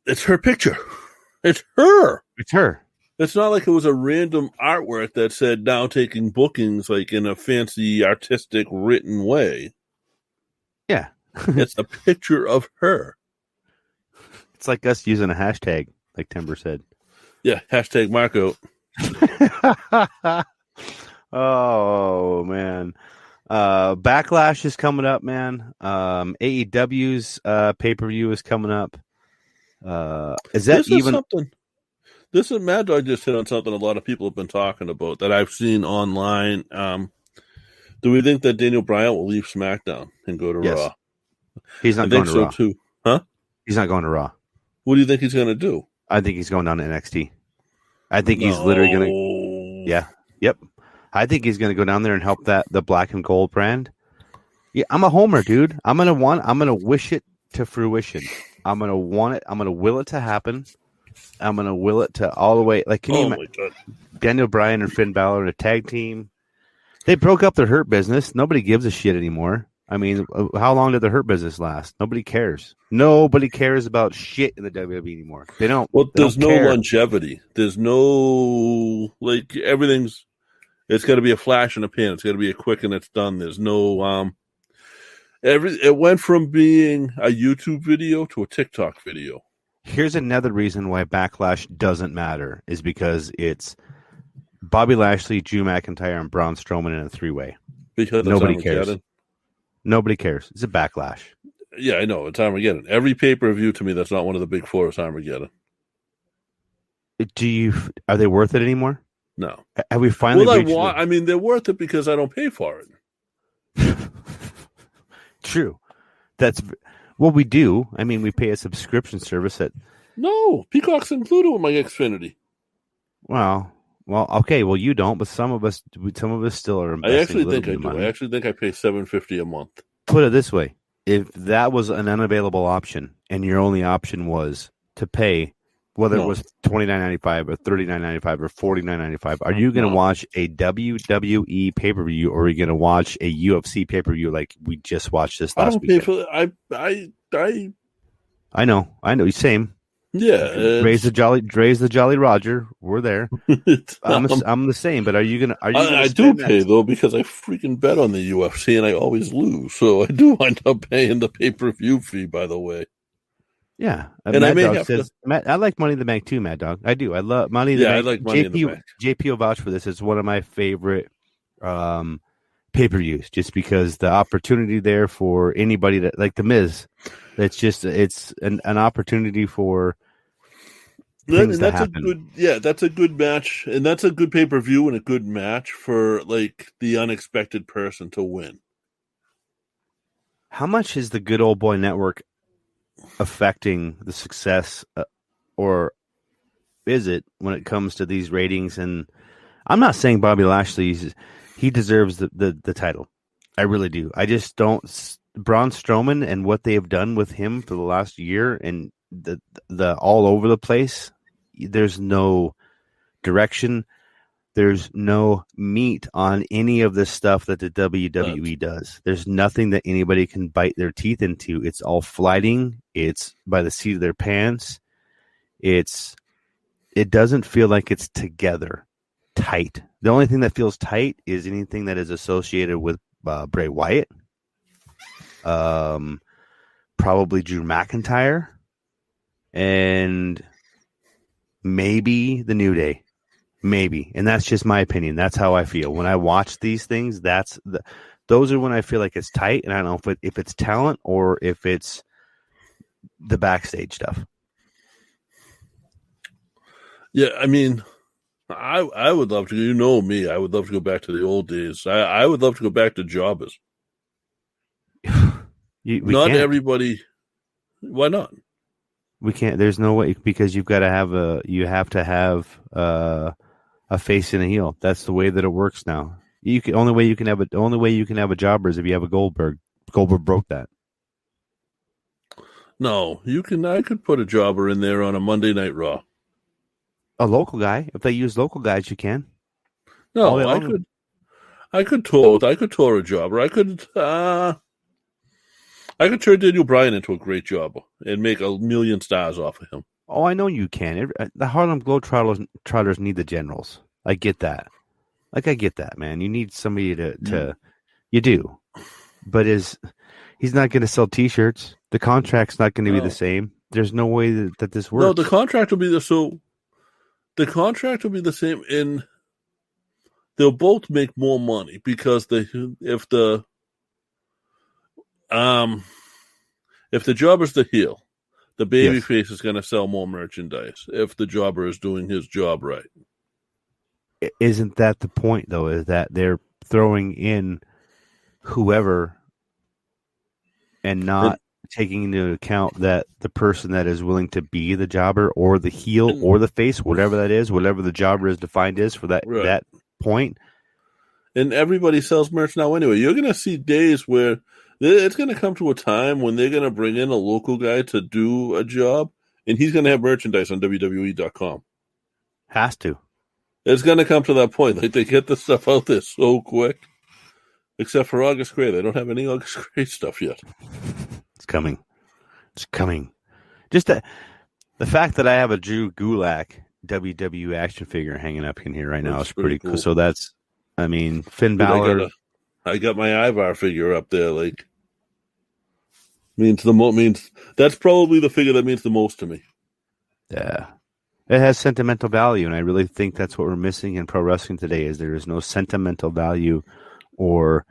it's her picture. It's her. It's her. It's not like it was a random artwork that said now taking bookings like in a fancy artistic written way. Yeah. It's a picture of her. It's like us using a hashtag, like Timber said. Yeah, hashtag Marco. Oh, man. Backlash is coming up, man. AEW's pay-per-view is coming up. Is that even something? This is Mad Dog just hit on something a lot of people have been talking about that I've seen online. Do we think that Daniel Bryan will leave SmackDown and go to Raw? He's not going to Raw. Too. Huh? He's not going to Raw. What do you think he's going to do? I think he's going down to NXT. I think he's literally going to. Yeah. Yep. I think he's going to go down there and help the black and gold brand. Yeah, I'm a homer, dude. I'm going to wish it to fruition. I'm going to want it. I'm going to will it to happen. I'm going to will it to all the way. Like, can you imagine Daniel Bryan and Finn Balor in a tag team? They broke up their Hurt Business. Nobody gives a shit anymore. I mean, how long did the Hurt Business last? Nobody cares. Nobody cares about shit in the WWE anymore. They don't. Well, there's no longevity. There's no, like, everything's, it's got to be a flash in the pan. It's got to be a quick and it's done. There's no, it went from being a YouTube video to a TikTok video. Here's another reason why Backlash doesn't matter is because it's Bobby Lashley, Drew McIntyre, and Braun Strowman in a three-way. Because nobody cares. Nobody cares. It's a Backlash. Yeah, I know. It's Armageddon. Every pay-per-view to me that's not one of the big four is Armageddon. Are they worth it anymore? No. Have we finally I mean, they're worth it because I don't pay for it. True. That's what we do. I mean, we pay a subscription service that. No, Peacock's included with my Xfinity. Well, okay. Well, you don't, but some of us still are. I actually think I do. I actually think I pay $7.50 a month. Put it this way: if that was an unavailable option, and your only option was to pay whether it was $29.95 or $39.95 or $49.95, are you going to watch a WWE pay-per-view or are you going to watch a UFC pay-per-view like we just watched this last week? I know. Same. Yeah. Raise the Jolly Roger. We're there. I'm the same, but are you going to? I do pay though because I freaking bet on the UFC and I always lose, so I do wind up paying the pay-per-view fee. By the way. Yeah, and Mad Dog says, I like Money in the Bank too, Mad Dog. I do. I love Money in the Bank. I like Money in the Bank. JP will vouch for this. It's one of my favorite pay-per-views, just because the opportunity there for anybody that like the Miz. It's an opportunity for things to happen. That's a good match, and that's a good pay-per-view and a good match for like the unexpected person to win. How much is the Good Old Boy Network affecting the success, or is it when it comes to these ratings? And I'm not saying Bobby Lashley, he deserves the title. I really do. I just don't. Braun Strowman and what they have done with him for the last year and the all over the place. There's no direction. There's no meat on any of the stuff that the WWE does. There's nothing that anybody can bite their teeth into. It's all flighting. It's by the seat of their pants. It doesn't feel like it's together, tight. The only thing that feels tight is anything that is associated with Bray Wyatt, probably Drew McIntyre, and maybe the New Day. Maybe, and that's just my opinion. That's how I feel when I watch these things. Those are when I feel like it's tight, and I don't know if it's talent or if it's the backstage stuff. Yeah, I mean, I would love to. You know me, I would love to go back to the old days. I would love to go back to jobbers. Not can't. Everybody. Why not? We can't. There's no way, because you have to have a face and a heel. That's the way that it works now. Only way you can have a jobber is if you have a Goldberg. Goldberg broke that. No, you can. I could put a jobber in there on a Monday Night Raw. A local guy. If they use local guys, you can. No, I could tour a jobber. I could turn Daniel Bryan into a great jobber and make $1 million off of him. Oh, I know you can. The Harlem Globetrotters need the generals. I get that. I get that, man. You need somebody to you do. But he's not going to sell T-shirts. The contract's not going to be the same. There's no way that this works. No, the contract will be the contract will be the same, and they'll both make more money because if the jobber's the heel, the babyface is going to sell more merchandise if the jobber is doing his job right. Isn't that the point, though, is that they're throwing in whoever and not taking into account that the person that is willing to be the jobber or the heel or the face, whatever that is, whatever the jobber is defined as for that point. And everybody sells merch now anyway. You're going to see days where it's going to come to a time when they're going to bring in a local guy to do a job, and he's going to have merchandise on WWE.com. Has to. It's going to come to that point. Like, they get the stuff out there so quick. Except for August Gray. They don't have any August Gray stuff yet. It's coming. It's coming. Just the fact that I have a Drew Gulak WWE action figure hanging up in here right now is pretty cool. So that's, I mean, Finn Balor. I got my Ivar figure up there. Like, means that's probably the figure that means the most to me. Yeah. It has sentimental value, and I really think that's what we're missing in pro wrestling today is there is no sentimental value or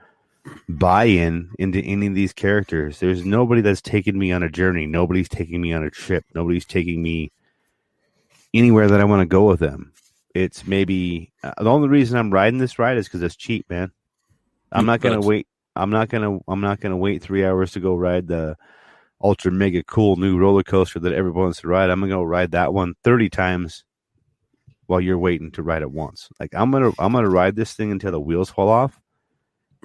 buy-in into any of these characters. There's nobody that's taken me on a journey. Nobody's taking me on a trip. Nobody's taking me anywhere that I want to go with them. It's maybe the only reason I'm riding this ride is because it's cheap, man. I'm not gonna wait. I'm not gonna wait 3 hours to go ride the ultra mega cool new roller coaster that everyone wants to ride. I'm gonna go ride that one 30 times while you're waiting to ride it once. Like I'm gonna ride this thing until the wheels fall off.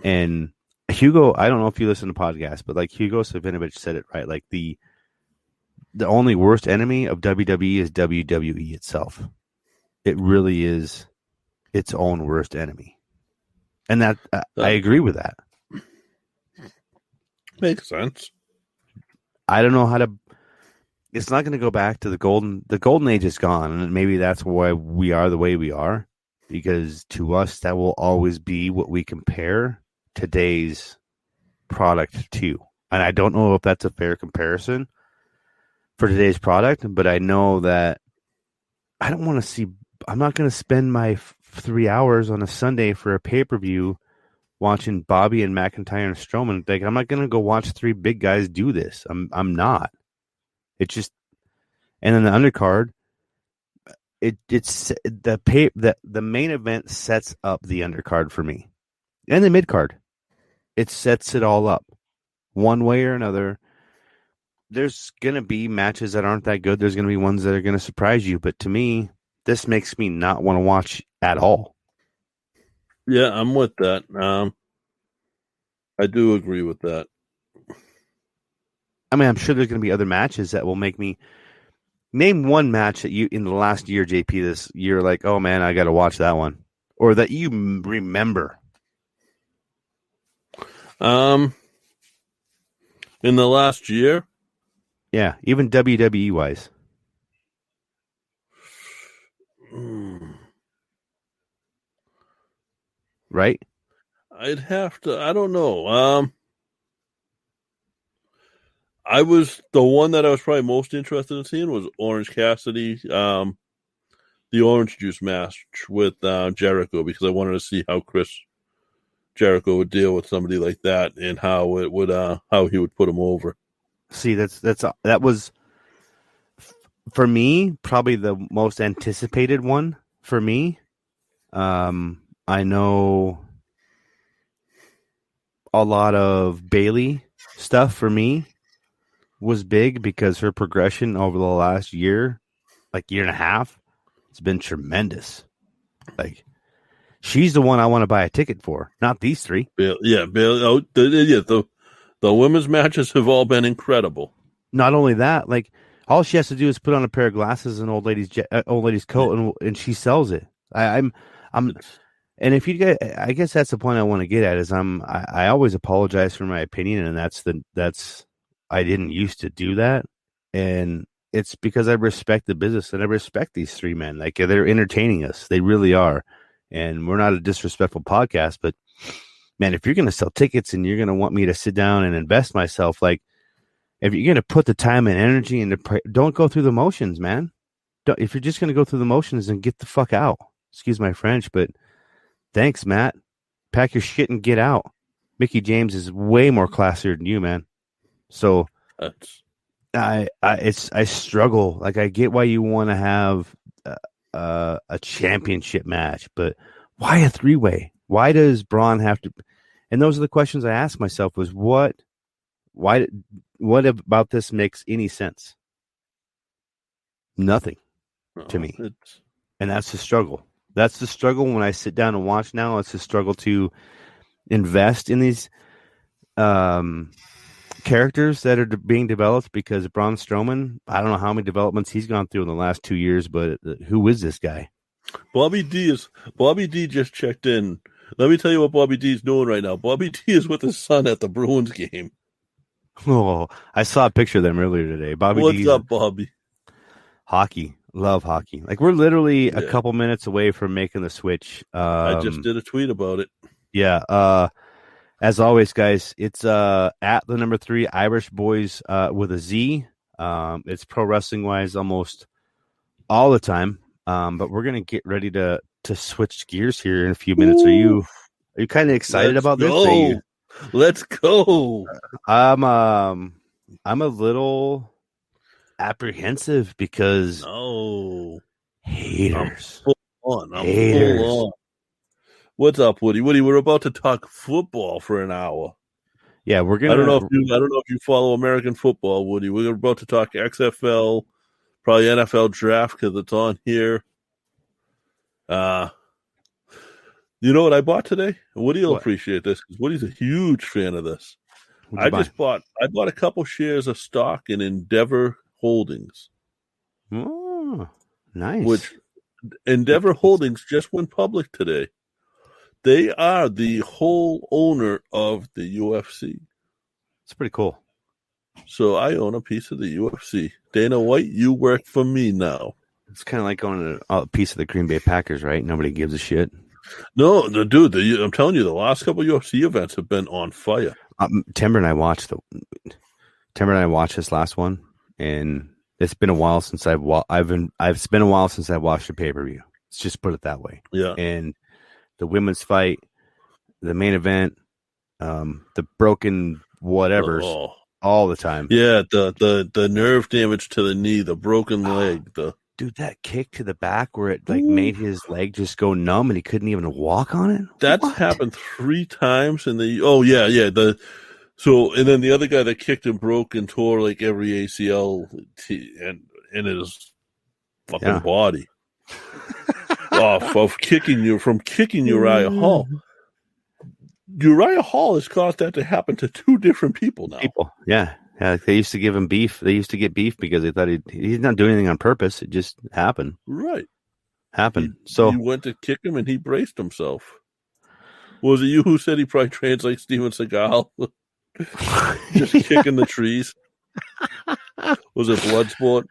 And Hugo, I don't know if you listen to podcasts, but like Hugo Savinovich said it right. Like the the only worst enemy of WWE is WWE itself. It really is its own worst enemy. And that I agree with that. Makes sense. I don't know how to. It's not going to go back to the golden age is gone, and maybe that's why we are the way we are, because to us that will always be what we compare today's product to. And I don't know if that's a fair comparison for today's product, but I know that I don't want to see. I'm not going to spend my 3 hours on a Sunday for a pay-per-view watching Bobby and McIntyre and Strowman. Like, I'm not going to go watch three big guys do this. I'm not. It's just, and then the undercard, it's the main event sets up the undercard for me, and the mid card, it sets it all up one way or another. There's gonna be matches that aren't that good. There's gonna be ones that are gonna surprise you, but to me, this makes me not want to watch at all. Yeah, I'm with that. I do agree with that. I mean, I'm sure there's going to be other matches that will make me name one match that you in the last year, JP, this year, like, oh man, I got to watch that one, or that you remember. In the last year, yeah, even WWE wise. Right? I'd have to. I don't know. The one that I was probably most interested in seeing was Orange Cassidy, the Orange Juice match with Jericho, because I wanted to see how Chris Jericho would deal with somebody like that and how it would how he would put him over. See, that was for me probably the most anticipated one for me. I know a lot of Bayley stuff for me was big because her progression over the last year, like year and a half, it's been tremendous. Like, she's the one I want to buy a ticket for, not these three. Bayley. Oh, the women's matches have all been incredible. Not only that, like, all she has to do is put on a pair of glasses and old lady's coat, and she sells it. And if you get, I guess that's the point I want to get at is I always apologize for my opinion, and that's I didn't used to do that, and it's because I respect the business and I respect these three men. Like, they're entertaining us, they really are, and we're not a disrespectful podcast, but man, if you're going to sell tickets and you're going to want me to sit down and invest myself, like, if you're going to put the time and energy into, don't go through the motions, man. If you're just going to go through the motions, then get the fuck out. Excuse my French, but thanks, Matt. Pack your shit and get out. Mickey James is way more classier than you, man. So I struggle. Like, I get why you want to have a championship match, but why a three-way? Why does Braun have to? And those are the questions I ask myself: was what about this makes any sense? Nothing to me, and that's the struggle. That's the struggle when I sit down and watch now. It's a struggle to invest in these characters that are being developed, because Braun Strowman, I don't know how many developments he's gone through in the last 2 years, but who is this guy? Bobby D just checked in. Let me tell you what Bobby D is doing right now. Bobby D is with his son at the Bruins game. Oh, I saw a picture of them earlier today. What's up, Bobby? Hockey. Love hockey. Like, we're literally a couple minutes away from making the switch. I just did a tweet about it. Yeah. As always, guys, it's at the number 3 Irish Boys with a Z. It's pro wrestling wise almost all the time. But we're gonna get ready to switch gears here in a few minutes. Ooh. Are you kind of excited about this? Let's go. I'm a little apprehensive because haters. I'm full on. What's up, Woody? Woody, we're about to talk football for an hour. Yeah, we're gonna. I don't know if you follow American football, Woody. We're about to talk XFL, probably NFL draft because it's on here. You know what I bought today? Woody will appreciate this because Woody's a huge fan of this. I bought a couple shares of stock in Endeavor Holdings. Oh, nice. Which Endeavor Holdings just went public today. They are the whole owner of the UFC. It's pretty cool. So I own a piece of the UFC. Dana White, you work for me now. It's kind of like owning a piece of the Green Bay Packers, right? Nobody gives a shit. No, dude, I'm telling you, the last couple of UFC events have been on fire. Timber and I watched this last one, and it's been a while since it's been a while since I've watched a pay-per-view. Let's just put it that way. Yeah. And the women's fight, the main event, the broken whatevers all the time. Yeah, the nerve damage to the knee, the broken leg, dude, that kick to the back where it made his leg just go numb and he couldn't even walk on it. That's happened 3 times in the. Oh yeah. And then the other guy that kicked and broke and tore like every ACL and in his fucking body of kicking Uriah Hall. Uriah Hall has caused that to happen to 2 different people now. Yeah. They used to give him beef. They used to get beef because they thought he's not doing anything on purpose. It just happened. Right. Happened. He went to kick him and he braced himself. Was it you who said he probably trains like Steven Seagal? Just kicking the trees. Was it Bloodsport?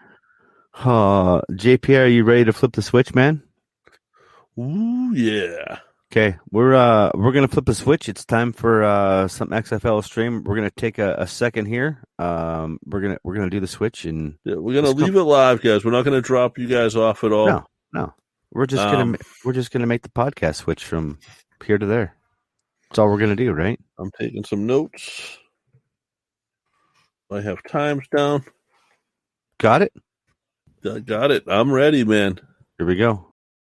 JP, are you ready to flip the switch, man? Ooh, yeah. Okay, we're gonna flip the switch. It's time for some XFL stream. We're gonna take a second here. We're gonna do the switch and we're gonna leave it live, guys. We're not gonna drop you guys off at all. No. We're just gonna make the podcast switch from here to there. That's all we're gonna do, right? I'm taking some notes. I have times down. Got it. Got it. I'm ready, man. Here we go.